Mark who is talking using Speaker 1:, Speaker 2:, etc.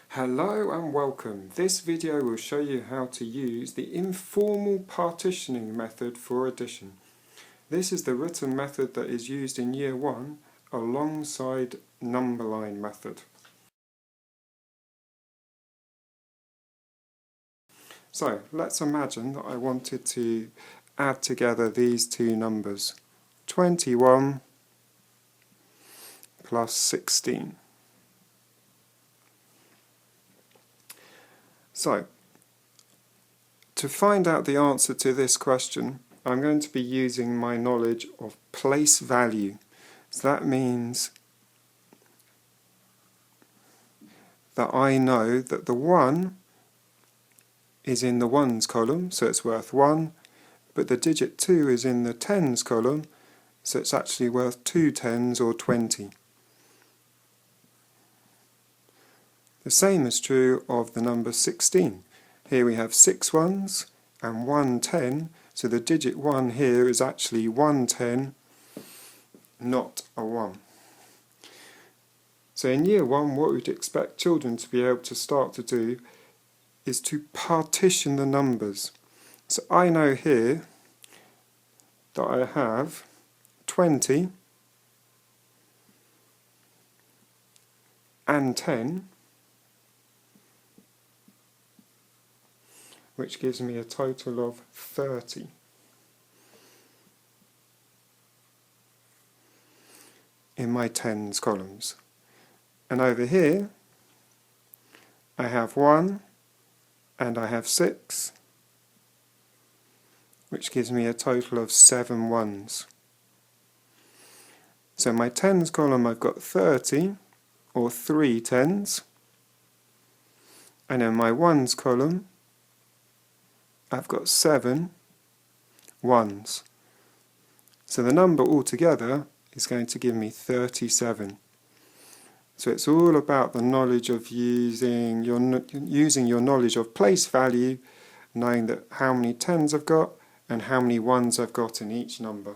Speaker 1: Hello and welcome. This video will show you how to use the informal partitioning method for addition. This is the written method that is used in Year 1 alongside number line method. So let's imagine that I wanted to add together these two numbers, 21 plus 16. So, to find out the answer to this question, I'm going to be using my knowledge of place value. So that means that I know that the 1 is in the ones column, so it's worth 1, but the digit 2 is in the tens column, so it's actually worth 2 tens or 20. The same is true of the number 16. Here we have 6 ones and 1 10, so the digit 1 here is actually 1 10, not a 1. So in Year 1, what we'd expect children to be able to start to do is to partition the numbers. So I know here that I have 20 and 10, which gives me a total of 30. In my tens columns. And over here I have 1 and I have 6, which gives me a total of 7 ones. So in my tens column I've got 30 or 3 tens, and in my ones column I've got 7 ones. So the number altogether is going to give me 37. So it's all about the knowledge of using your knowledge of place value, knowing that how many tens I've got and how many ones I've got in each number.